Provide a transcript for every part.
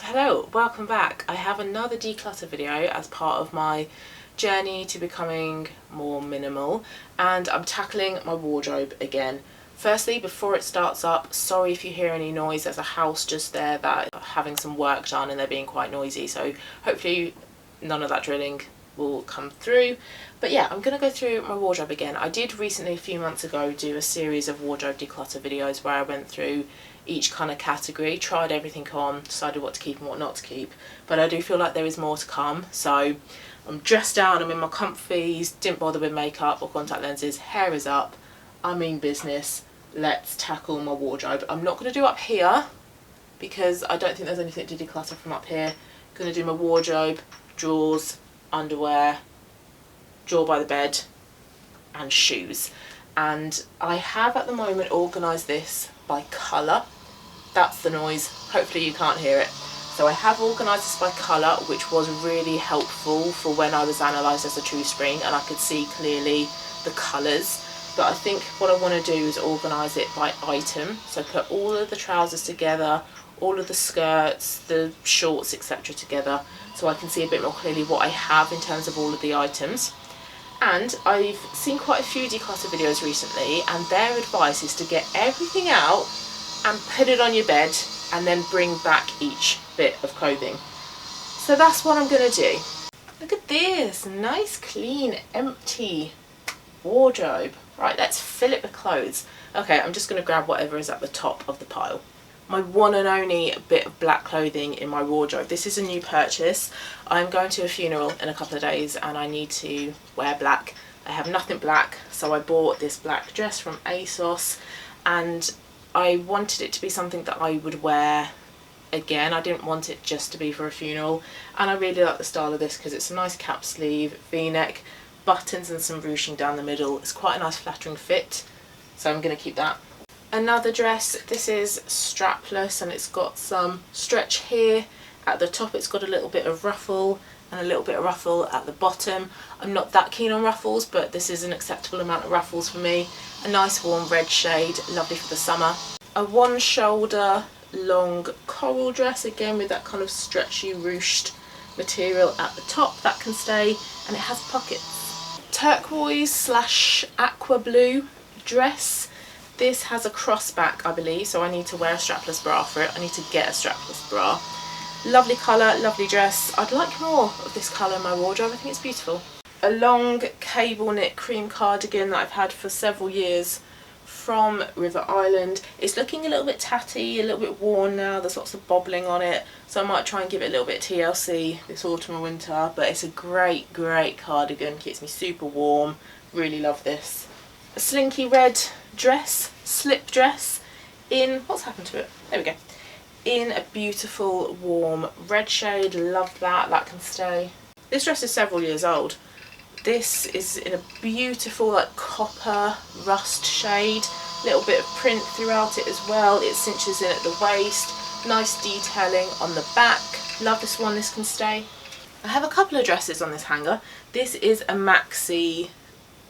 Hello, welcome back. I have another declutter video as part of my journey to becoming more minimal, and I'm tackling my wardrobe again. Firstly, before it starts up, sorry if you hear any noise. There's a house just there that are having some work done and they're being quite noisy, so hopefully none of that drilling will come through. But yeah, I'm going to go through my wardrobe again. I did recently, a few months ago, do a series of wardrobe declutter videos where I went through each kind of category, tried everything on, decided what to keep and what not to keep. But I do feel like there is more to come. So I'm dressed down, I'm in my comfies, didn't bother with makeup or contact lenses, hair is up, I mean business. Let's tackle my wardrobe. I'm not going to do up here because I don't think there's anything to declutter from up here. I'm going to do my wardrobe, drawers, underwear, drawer by the bed and shoes. And I have at the moment organised this by colour. That's the noise, hopefully you can't hear it. So I have organised this by colour, which was really helpful for when I was analysed as a true spring and I could see clearly the colours. But I think what I want to do is organise it by item. So put all of the trousers together, all of the skirts, the shorts, etc. together, so I can see a bit more clearly what I have in terms of all of the items. And I've seen quite a few declutter videos recently, and their advice is to get everything out and put it on your bed and then bring back each bit of clothing. So that's what I'm going to do. Look at this nice, clean, empty wardrobe. Right, let's fill it with clothes. Okay, I'm just going to grab whatever is at the top of the pile. My one and only bit of black clothing in my wardrobe. This is a new purchase. I'm going to a funeral in a couple of days and I need to wear black. I have nothing black, so I bought this black dress from ASOS, and I wanted it to be something that I would wear again. I didn't want it just to be for a funeral, and I really like the style of this because it's a nice cap sleeve, v-neck, buttons and some ruching down the middle. It's quite a nice flattering fit, so I'm going to keep that. Another dress, this is strapless and it's got some stretch here. At the top it's got a little bit of ruffle and a little bit of ruffle at the bottom. I'm not that keen on ruffles, but this is an acceptable amount of ruffles for me. A nice warm red shade, lovely for the summer. A one shoulder long coral dress, again with that kind of stretchy ruched material at the top, that can stay, and it has pockets. Turquoise slash aqua blue dress. This has a crossback, I believe, so I need to wear a strapless bra for it. I need to get a strapless bra. Lovely colour, lovely dress. I'd like more of this colour in my wardrobe. I think it's beautiful. A long cable knit cream cardigan that I've had for several years from River Island. It's looking a little bit tatty, a little bit worn now. There's lots of bobbling on it, so I might try and give it a little bit of TLC this autumn and winter. But it's a great, great cardigan. Keeps me super warm. Really love this. A slinky red dress, slip dress in, what's happened to it? There we go. In a beautiful warm red shade. Love that, that can stay. This dress is several years old. This is in a beautiful like copper rust shade, little bit of print throughout it as well. It cinches in at the waist, nice detailing on the back. Love this one, this can stay. I have a couple of dresses on this hanger. This is a maxi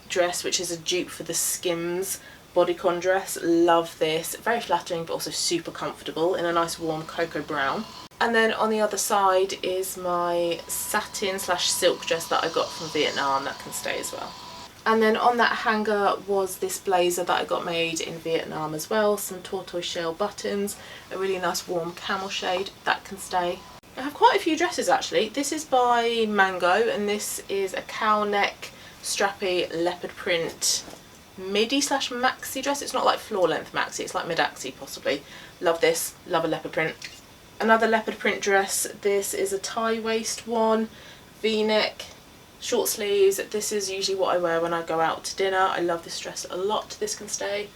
dress, which is a dupe for the Skims bodycon dress. Love this, very flattering but also super comfortable in a nice warm cocoa brown. And then on the other side is my satin slash silk dress that I got from Vietnam, that can stay as well. And then on that hanger was this blazer that I got made in Vietnam as well, some tortoiseshell buttons, a really nice warm camel shade, that can stay. I have quite a few dresses actually. This is by Mango and this is a cow neck strappy leopard print midi slash maxi dress. It's not like floor length maxi, it's like mid-axi possibly. Love this, love a leopard print. Another leopard print dress. This is a tie waist one, v-neck, short sleeves. This is usually what I wear when I go out to dinner. I love this dress a lot, this can stay.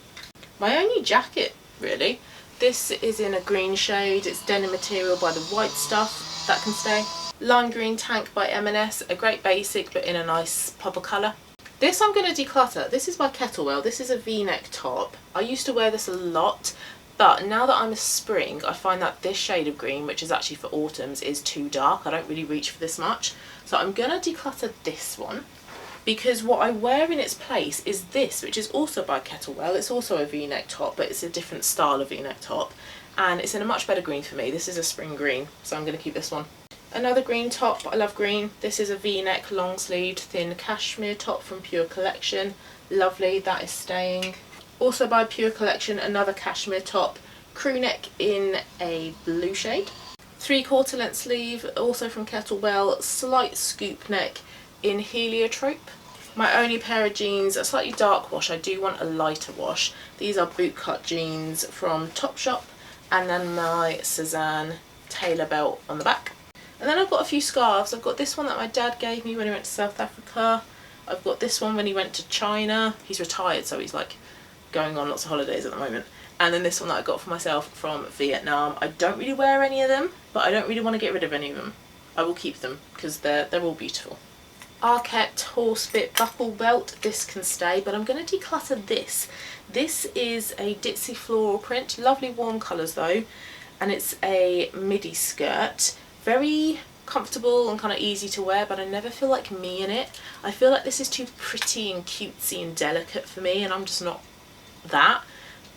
My only jacket really. This is in a green shade, it's denim material by the White Stuff, that can stay. Lime green tank by M&S, a great basic but in a nice purple colour. This I'm going to declutter. This is by Kettlewell. This is a v-neck top. I used to wear this a lot, but now that I'm a spring I find that this shade of green, which is actually for autumns, is too dark. I don't really reach for this much. So I'm going to declutter this one because what I wear in its place is this, which is also by Kettlewell. It's also a v-neck top, but it's a different style of v-neck top. and it's in a much better green for me. This is a spring green, so I'm going to keep this one. Another green top, I love green. This is a V-neck long sleeved thin cashmere top from Pure Collection. Lovely, that is staying. Also by Pure Collection, another cashmere top, crew neck in a blue shade. 3/4 length sleeve, also from Kettlewell, slight scoop neck in heliotrope. My only pair of jeans, a slightly dark wash. I do want a lighter wash. These are bootcut jeans from Topshop, and then my Cezanne tailor belt on the back. And then I've got a few scarves. I've got this one that my dad gave me when he went to South Africa. I've got this one when he went to China. He's retired, so he's like going on lots of holidays at the moment. And then this one that I got for myself from Vietnam. I don't really wear any of them, but I don't really want to get rid of any of them. I will keep them because they're all beautiful. Arquette Horsebit buckle belt. This can stay, but I'm going to declutter this. This is a ditzy floral print. Lovely warm colours though. And it's a midi skirt. Very comfortable and kind of easy to wear, but I never feel like me in it. I feel like this is too pretty and cutesy and delicate for me, and I'm just not that.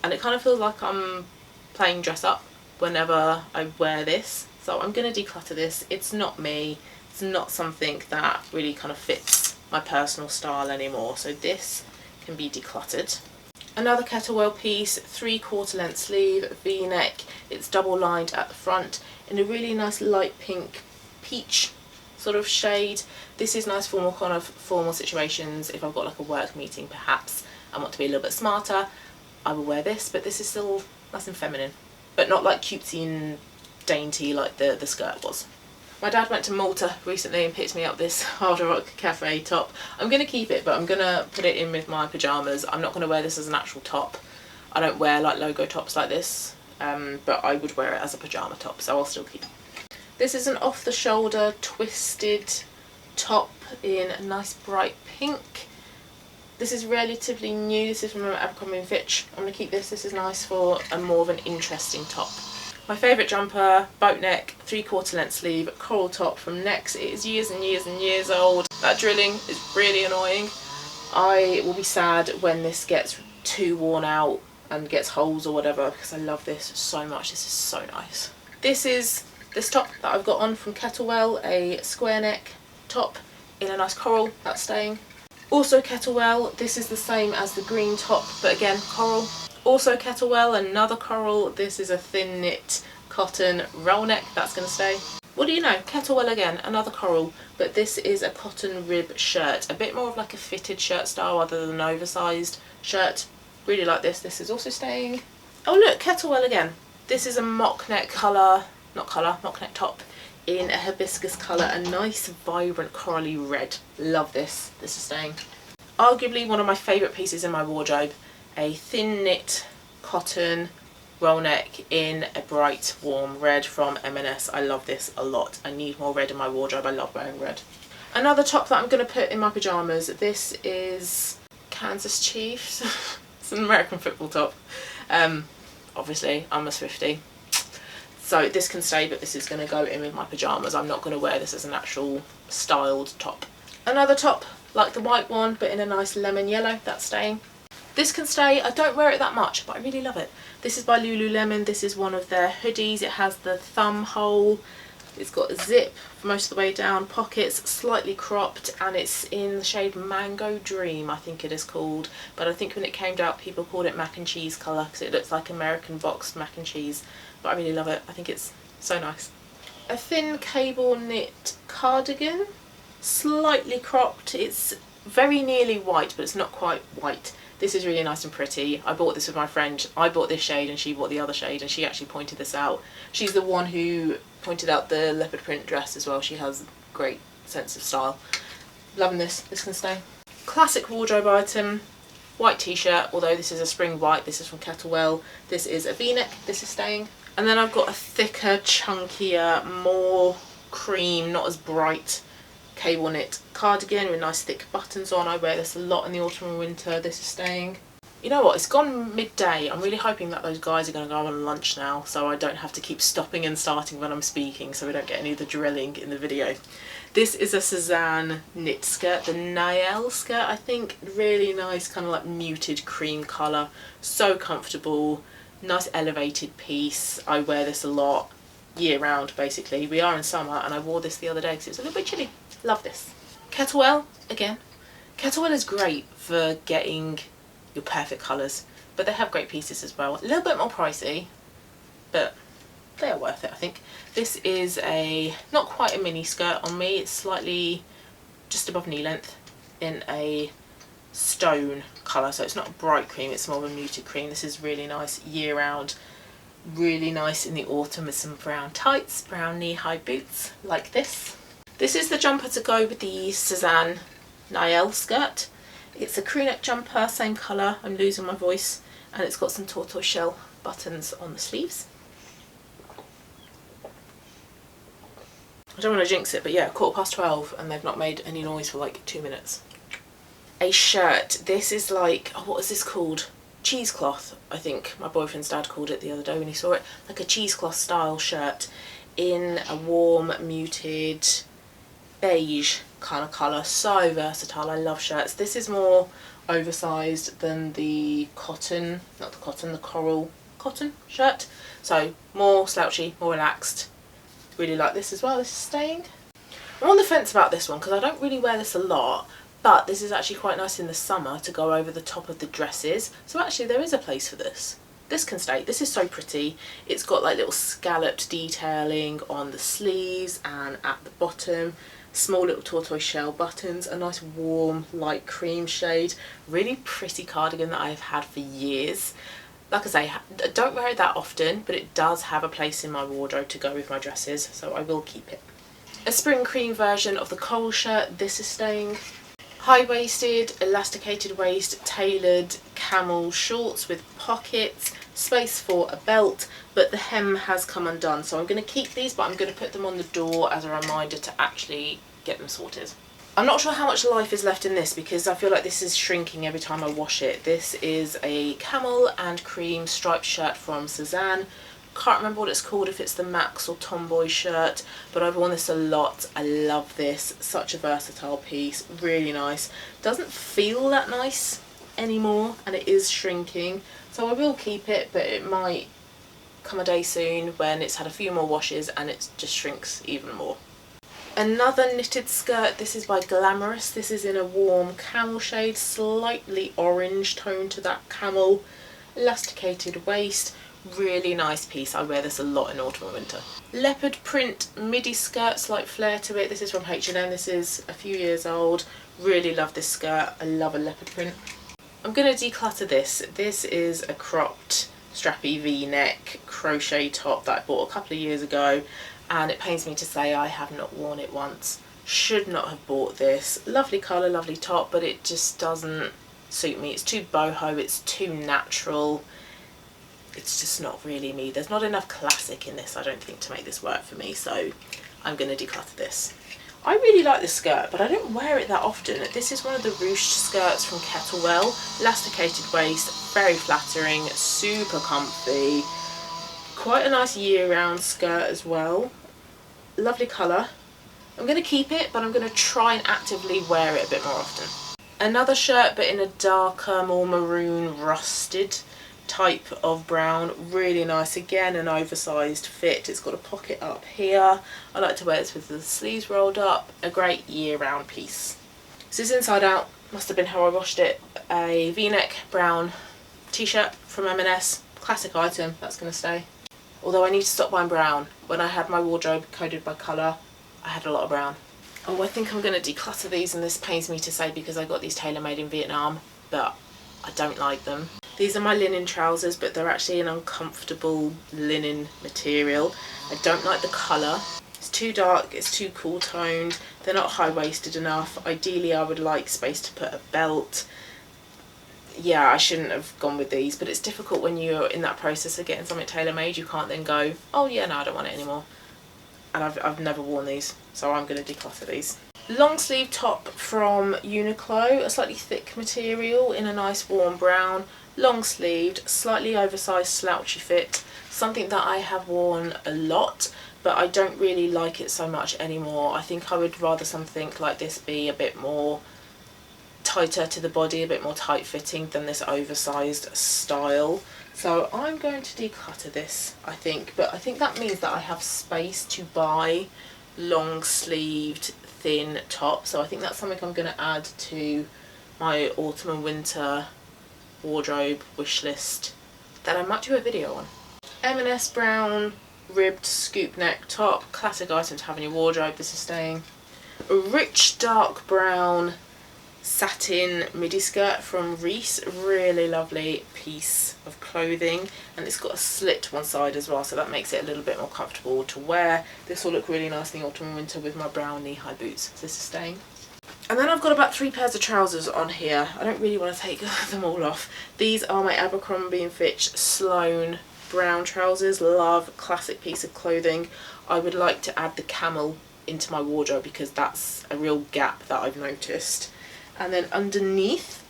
And it kind of feels like I'm playing dress up whenever I wear this. So I'm going to declutter this. It's not me. It's not something that really kind of fits my personal style anymore. So this can be decluttered. Another Kettlewell piece, 3/4 length sleeve, V-neck. It's double lined at the front in a really nice light pink peach sort of shade. This is nice for more kind of formal situations. If I've got like a work meeting perhaps and want to be a little bit smarter, I will wear this, but this is still nice and feminine, but not like cutesy and dainty like the skirt was. My dad went to Malta recently and picked me up this Hard Rock Cafe top. I'm going to keep it, but I'm going to put it in with my pyjamas. I'm not going to wear this as an actual top. I don't wear like logo tops like this, but I would wear it as a pyjama top, so I'll still keep it. This is an off-the-shoulder twisted top in a nice bright pink. This is relatively new. This is from Abercrombie & Fitch. I'm going to keep this. This is nice for a more of an interesting top. My favourite jumper, boat neck, 3/4 length sleeve, coral top from Next. It is years and years and years old. That drilling is really annoying. I will be sad when this gets too worn out and gets holes or whatever, because I love this so much. This is so nice. This is this top that I've got on from Kettlewell, a square neck top in a nice coral. That's staying. Also Kettlewell, this is the same as the green top, but again coral. Also Kettlewell, another coral. This is a thin knit cotton roll neck. That's going to stay. What do you know? Kettlewell again, another coral, but this is a cotton rib shirt. A bit more of like a fitted shirt style rather than an oversized shirt. Really like this. This is also staying. Oh look, Kettlewell again. This is a mock neck mock neck top in a hibiscus colour, a nice vibrant corally red. Love this. This is staying. Arguably one of my favourite pieces in my wardrobe. A thin knit cotton roll neck in a bright warm red from M&S. I love this a lot. I need more red in my wardrobe. I love wearing red. Another top that I'm going to put in my pyjamas. This is Kansas Chiefs. It's an American football top. Obviously I'm a Swiftie, so this can stay, but this is going to go in with my pyjamas. I'm not going to wear this as an actual styled top. Another top like the white one, but in a nice lemon yellow. That's staying. This can stay. I don't wear it that much, but I really love it. This is by Lululemon. This is one of their hoodies. It has the thumb hole. It's got a zip for most of the way down, pockets, slightly cropped, and it's in the shade Mango Dream, I think it is called. But I think when it came out, people called it mac and cheese colour because it looks like American boxed mac and cheese. But I really love it. I think it's so nice. A thin cable knit cardigan, slightly cropped. It's very nearly white, but it's not quite white. This is really nice and pretty. I bought this with my friend. I bought this shade and she bought the other shade, and she actually pointed this out. She's the one who pointed out the leopard print dress as well. She has a great sense of style. Loving this. This can stay. Classic wardrobe item. White t-shirt, although this is a spring white. This is from Kettlewell. This is a v-neck. This is staying. And then I've got a thicker, chunkier, more cream, not as bright cable knit cardigan with nice thick buttons on. I wear this a lot in the autumn and winter. This is staying. You know what, it's gone midday. I'm really hoping that those guys are going to go on lunch now, so I don't have to keep stopping and starting when I'm speaking, so we don't get any of the drilling in the video. This is a Cezanne knit skirt, the Nail skirt I think. Really nice kind of like muted cream colour. So comfortable. Nice elevated piece. I wear this a lot, year round basically. We are in summer and I wore this the other day because it was a little bit chilly. Love this. Kettlewell, again. Kettlewell is great for getting your perfect colours, but they have great pieces as well. A little bit more pricey, but they are worth it, I think. This is not quite a mini skirt on me, it's slightly just above knee length in a stone colour, so it's not a bright cream, it's more of a muted cream. This is really nice year round, really nice in the autumn with some brown tights, brown knee-high boots like this. This is the jumper to go with the Suzanne Niel skirt. It's a crew neck jumper, same colour, I'm losing my voice, and it's got some tortoiseshell buttons on the sleeves. I don't want to jinx it, but yeah, 12:15 and they've not made any noise for like 2 minutes. A shirt. This is like, oh, what is this called? Cheesecloth, I think my boyfriend's dad called it the other day when he saw it. Like a cheesecloth style shirt in a warm, muted, beige kind of colour. So versatile, I love shirts. This is more oversized than the cotton, not the cotton, the coral cotton shirt. So more slouchy, more relaxed. Really like this as well. This is staying. I'm on the fence about this one because I don't really wear this a lot, but this is actually quite nice in the summer to go over the top of the dresses. So actually there is a place for this. This can stay. This is so pretty. It's got like little scalloped detailing on the sleeves and at the bottom. Small little tortoise shell buttons, a nice warm light cream shade. Really pretty cardigan that I've had for years. Like I say, I don't wear it that often, but it does have a place in my wardrobe to go with my dresses, so I will keep it. A spring cream version of the coral shirt. This is staying. High-waisted, elasticated waist, tailored camel shorts with pockets, space for a belt, but the hem has come undone. So I'm going to keep these, but I'm going to put them on the door as a reminder to actually get them sorted. I'm not sure how much life is left in this because I feel like this is shrinking every time I wash it. This is a camel and cream striped shirt from Suzanne. Can't remember what it's called, if it's the Max or Tomboy shirt, but I've worn this a lot. I love this. Such a versatile piece. Really nice. Doesn't feel that nice anymore and it is shrinking. So I will keep it, but it might come a day soon when it's had a few more washes and it just shrinks even more. Another knitted skirt. This is by Glamorous. This is in a warm camel shade, slightly orange tone to that camel. Elasticated waist. Really nice piece. I wear this a lot in autumn and winter. Leopard print midi skirt, slight flare to it. This is from H&M. This is a few years old. Really love this skirt. I love a leopard print. I'm going to declutter this. This is a cropped strappy v-neck crochet top that I bought a couple of years ago, and it pains me to say I have not worn it once. Should not have bought this. Lovely colour, lovely top, but it just doesn't suit me. It's too boho, it's too natural. It's just not really me. There's not enough classic in this, I don't think, to make this work for me, so I'm going to declutter this. I really like this skirt, but I don't wear it that often. This is one of the ruched skirts from Kettlewell. Elasticated waist, very flattering, super comfy. Quite a nice year-round skirt as well. Lovely colour. I'm going to keep it, but I'm going to try and actively wear it a bit more often. Another shirt, but in a darker, more maroon, rusted type of brown. Really nice. Again, an oversized fit. It's got a pocket up here. I like to wear this with the sleeves rolled up. A great year-round piece. This is inside out. Must have been how I washed it. A v-neck brown t-shirt from M&S. Classic item. That's going to stay. Although I need to stop buying brown. When I had my wardrobe coded by colour, I had a lot of brown. Oh, I think I'm going to declutter these, and this pains me to say because I got these tailor-made in Vietnam, but I don't like them. These are my linen trousers, but they're actually an uncomfortable linen material. I don't like the colour. It's too dark, it's too cool toned, they're not high-waisted enough. Ideally I would like space to put a belt. Yeah, I shouldn't have gone with these, but it's difficult when you're in that process of getting something tailor-made. You can't then go, oh yeah, no, I don't want it anymore. And I've never worn these, so I'm going to declutter these. Long sleeve top from Uniqlo, a slightly thick material in a nice warm brown. Long sleeved, slightly oversized slouchy fit. Something that I have worn a lot, but I don't really like it so much anymore. I think I would rather something like this be a bit more tighter to the body, a bit more tight fitting than this oversized style. So I'm going to declutter this, I think, but I think that means that I have space to buy long sleeved thin tops. So I think that's something I'm going to add to my autumn and winter wardrobe wish list that I might do a video on. M&S brown ribbed scoop neck top, classic item to have in your wardrobe. This is staying. A rich dark brown satin midi skirt from Reese, really lovely piece of clothing, and it's got a slit one side as well, so that makes it a little bit more comfortable to wear. This will look really nice in the autumn and winter with my brown knee-high boots. So this is staying. And then I've got about 3 pairs of trousers on here. I don't really want to take them all off. These are my Abercrombie & Fitch Sloane brown trousers. Love, classic piece of clothing. I would like to add the camel into my wardrobe because that's a real gap that I've noticed. And then underneath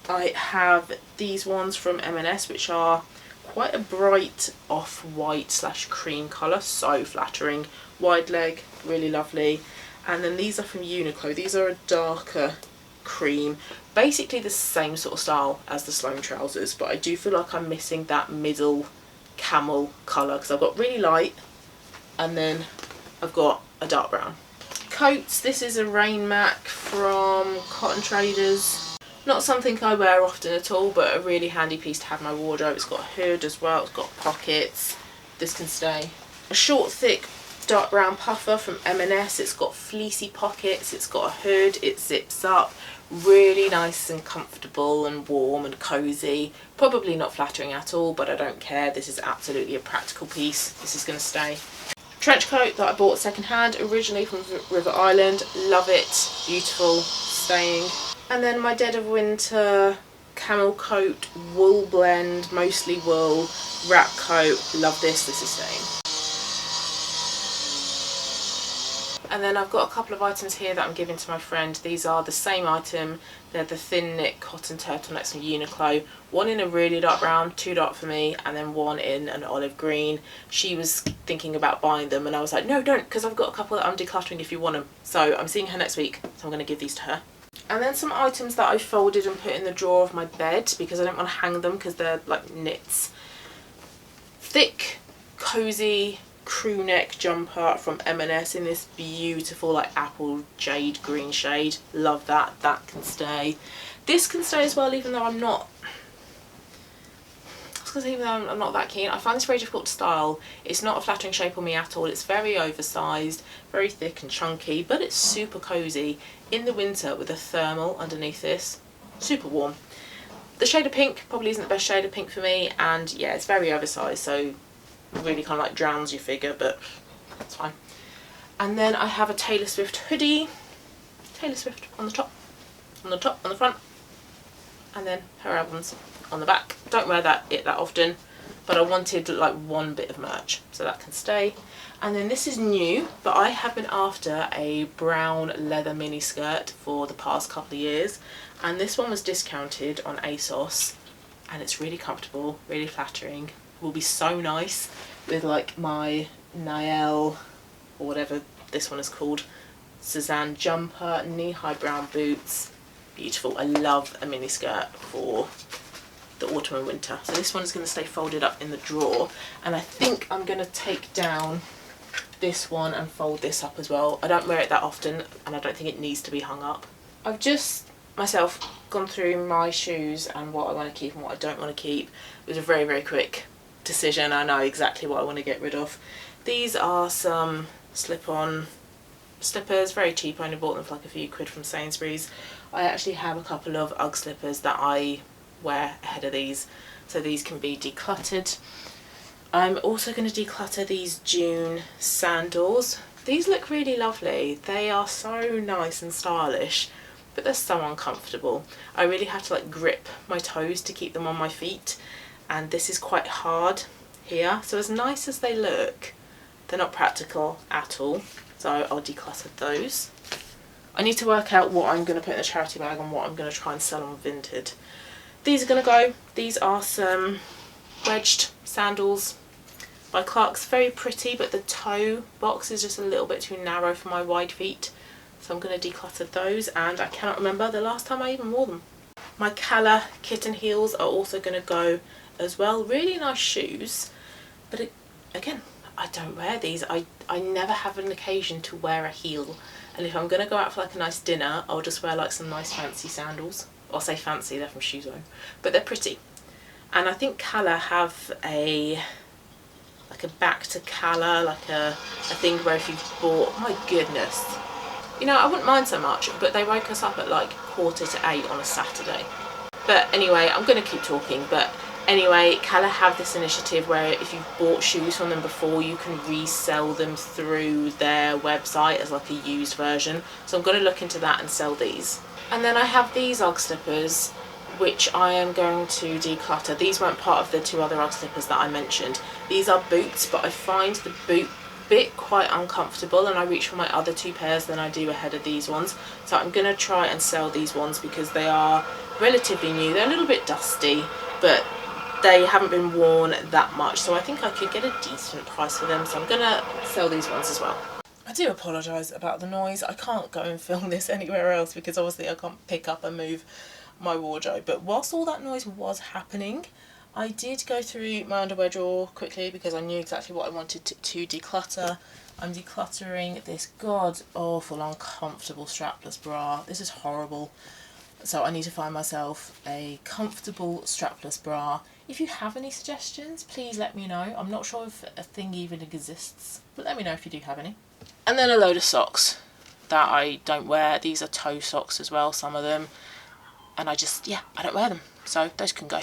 I have these ones from M&S, which are quite a bright off-white / cream colour, so flattering. Wide leg, really lovely. And then these are from Uniqlo. These are a darker cream, basically the same sort of style as the Sloane trousers, but I do feel like I'm missing that middle camel colour because I've got really light and then I've got a dark brown. Coats, this is a Rain Mac from Cotton Traders. Not something I wear often at all, but a really handy piece to have in my wardrobe. It's got a hood as well, it's got pockets. This can stay. A short, thick, dark brown puffer from M&S. It's got fleecy pockets, it's got a hood, it zips up. Really nice and comfortable and warm and cosy. Probably not flattering at all, but I don't care. This is absolutely a practical piece. This is going to stay. Trench coat that I bought second hand, originally from River Island. Love it, beautiful, staying. And then my dead of winter camel coat wool blend, mostly wool, wrap coat. Love this, this is staying. And then I've got a couple of items here that I'm giving to my friend. These are the same item. They're the thin knit cotton turtlenecks from Uniqlo. One in a really dark brown, too dark for me, and then one in an olive green. She was thinking about buying them and I was like, no, don't, because I've got a couple that I'm decluttering if you want them. So I'm seeing her next week, so I'm going to give these to her. And then some items that I folded and put in the drawer of my bed because I don't want to hang them because they're like knits. Thick, cosy crew neck jumper from M&S in this beautiful like apple jade green shade. Love that. That can stay. This can stay as well, even though I'm not that keen. I find this very difficult to style. It's not a flattering shape on me at all. It's very oversized, very thick and chunky, but it's super cozy in the winter with a thermal underneath this. Super warm. The shade of pink probably isn't the best shade of pink for me, and yeah, it's very oversized, so really kind of like drowns your figure, but it's fine. And then I have a Taylor Swift hoodie. Taylor Swift on the top, on the front, and then her albums on the back. Don't wear that often, but I wanted like one bit of merch, so that can stay. And then this is new, but I have been after a brown leather mini skirt for the past couple of years, and this one was discounted on ASOS, and it's really comfortable, really flattering. Will be so nice with like my Nael or whatever this one is called, Suzanne jumper, knee-high brown boots. Beautiful. I love a mini skirt for the autumn and winter. So this one is going to stay folded up in the drawer, and I think I'm going to take down this one and fold this up as well. I don't wear it that often and I don't think it needs to be hung up. I've just myself gone through my shoes and what I want to keep and what I don't want to keep. It was a very, very quick decision. I know exactly what I want to get rid of. These are some slip-on slippers, very cheap. I only bought them for like a few quid from Sainsbury's. I actually have a couple of UGG slippers that I wear ahead of these, so these can be decluttered. I'm also going to declutter these June sandals. These look really lovely. They are so nice and stylish, but they're so uncomfortable. I really have to like grip my toes to keep them on my feet, and this is quite hard here. So as nice as they look, they're not practical at all. So I'll declutter those. I need to work out what I'm going to put in the charity bag and what I'm going to try and sell on Vinted. These are going to go. These are some wedged sandals by Clarks. Very pretty, but the toe box is just a little bit too narrow for my wide feet. So I'm going to declutter those, and I cannot remember the last time I even wore them. My Cala kitten heels are also going to go as well. Really nice shoes, but again, I don't wear these. I never have an occasion to wear a heel, and if I'm going to go out for like a nice dinner, I'll just wear like some nice fancy sandals. I'll say fancy, they're from Shoe Zone, but they're pretty. And I think Colour have a back to Colour, like a thing where if you've bought, my goodness, you know, I wouldn't mind so much, but they woke us up at like 7:45 on a Saturday. But anyway, I'm going to keep talking, but anyway, Colour have this initiative where if you've bought shoes from them before, you can resell them through their website as like a used version. So I'm going to look into that and sell these. And then I have these Ugg slippers, which I am going to declutter. These weren't part of the 2 other Ugg slippers that I mentioned. These are boots, but I find the boot bit quite uncomfortable, and I reach for my other 2 pairs than I do ahead of these ones. So I'm going to try and sell these ones because they are relatively new. They're a little bit dusty, but they haven't been worn that much, so I think I could get a decent price for them. So I'm going to sell these ones as well. I do apologise about the noise. I can't go and film this anywhere else because obviously I can't pick up and move my wardrobe. But whilst all that noise was happening, I did go through my underwear drawer quickly because I knew exactly what I wanted to declutter. I'm decluttering this god awful uncomfortable strapless bra. This is horrible. So I need to find myself a comfortable strapless bra. If you have any suggestions, please let me know. I'm not sure if a thing even exists, but let me know if you do have any. And then a load of socks that I don't wear. These are toe socks as well, some of them. And I don't wear them. So those can go.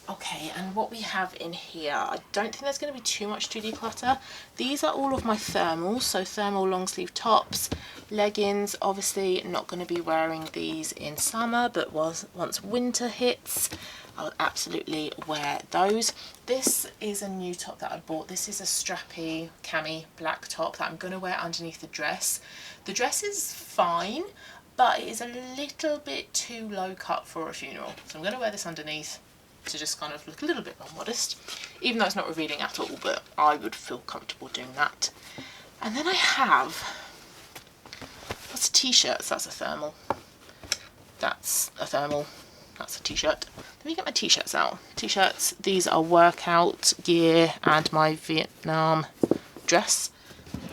Okay, and what we have in here, I don't think there's going to be too much to declutter. These are all of my thermals, so thermal long sleeve tops, leggings. Obviously not going to be wearing these in summer, but once winter hits, I'll absolutely wear those. This is a new top that I bought. This is a strappy cami black top that I'm going to wear underneath the dress. The dress is fine, but it is a little bit too low cut for a funeral. So I'm going to wear this underneath to just kind of look a little bit more modest, even though it's not revealing at all, but I would feel comfortable doing that. And then I have lots of t-shirts. That's a thermal. That's a thermal. That's a t-shirt. Let me get my t-shirts out. T-shirts, these are workout gear and my Vietnam dress.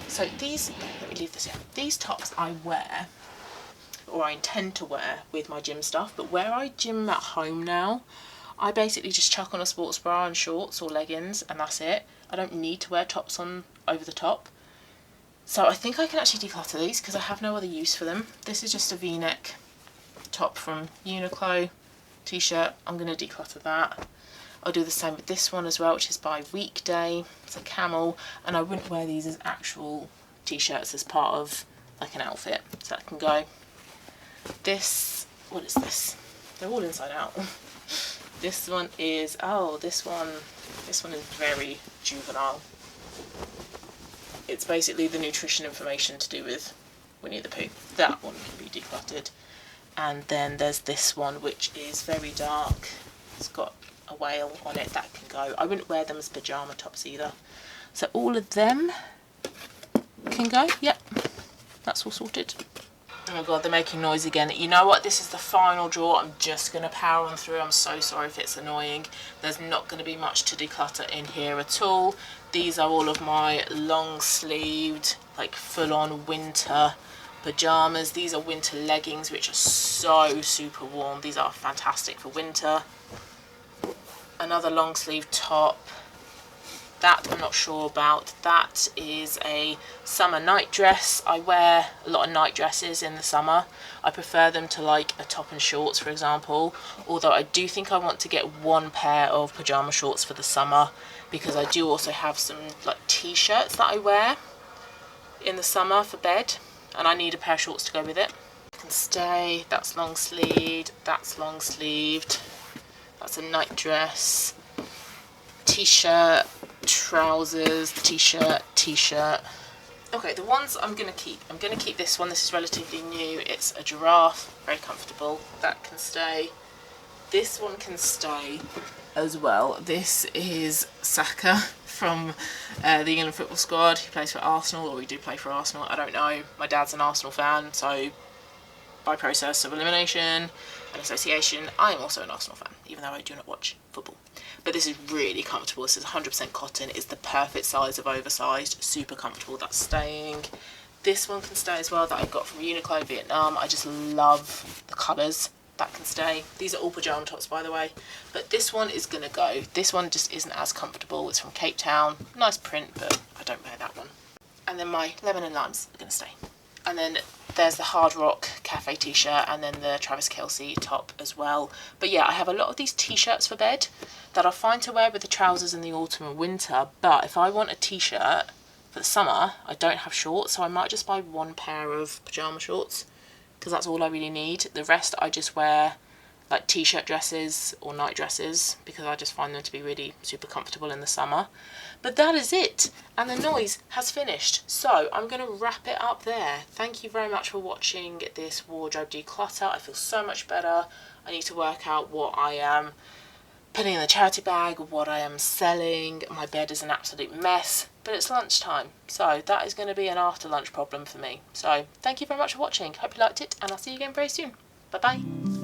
So these, let me leave this here. These tops I wear, or I intend to wear with my gym stuff, but where I gym at home now, I basically just chuck on a sports bra and shorts or leggings and that's it. I don't need to wear tops on over the top. So I think I can actually declutter these because I have no other use for them. This is just a v-neck top from Uniqlo, t-shirt. I'm going to declutter that. I'll do the same with this one as well, which is by Weekday. It's a camel, and I wouldn't wear these as actual t-shirts as part of like an outfit. So that can go. This, what is this? They're all inside out. This one is, this one is very juvenile. It's basically the nutrition information to do with Winnie the Pooh. That one can be decluttered. And then there's this one, which is very dark. It's got a whale on it. That can go. I wouldn't wear them as pyjama tops either. So all of them can go. Yep, that's all sorted. Oh my god, they're making noise again. You know what? This is the final drawer. I'm just going to power on through. I'm so sorry if it's annoying. There's not going to be much to declutter in here at all. These are all of my long-sleeved, like full-on winter pyjamas. These are winter leggings, which are so super warm. These are fantastic for winter. Another long-sleeve top. That I'm not sure about. That is a summer night dress. I wear a lot of night dresses in the summer. I prefer them to like a top and shorts, for example, although I do think I want to get one pair of pyjama shorts for the summer because I do also have some like t-shirts that I wear in the summer for bed, and I need a pair of shorts to go with it. I can stay. That's long sleeved. That's long sleeved. That's a night dress. T-shirt, trousers, t-shirt, t-shirt. Okay, the ones I'm going to keep this one. This is relatively new. It's a giraffe, very comfortable. That can stay. This one can stay as well. This is Saka from the England football squad. He plays for Arsenal, or we do play for Arsenal. I don't know. My dad's an Arsenal fan, so by process of elimination and association, I am also an Arsenal fan, even though I do not watch football. But this is really comfortable. This is 100% cotton. It's the perfect size of oversized, super comfortable. That's staying. This one can stay as well, that I got from Uniqlo Vietnam. I just love the colours. That can stay. These are all pyjama tops, by the way, but this one is gonna go. This one just isn't as comfortable. It's from Cape Town. Nice print, but I don't wear that one. And then my lemon and limes are gonna stay. And then there's the Hard Rock Cafe t-shirt, and then the Travis Kelce top as well. But yeah, I have a lot of these t-shirts for bed that are fine to wear with the trousers in the autumn and winter, but if I want a t-shirt for the summer, I don't have shorts, so I might just buy one pair of pyjama shorts, because that's all I really need. The rest I just wear like t-shirt dresses or night dresses, because I just find them to be really super comfortable in the summer. But that is it, and the noise has finished, so I'm going to wrap it up there. Thank you very much for watching this wardrobe declutter. I feel so much better. I need to work out what I am putting in the charity bag, what I am selling. My bed is an absolute mess, but it's lunchtime, so that is going to be an after lunch problem for me. So thank you very much for watching. Hope you liked it, and I'll see you again very soon. Bye bye.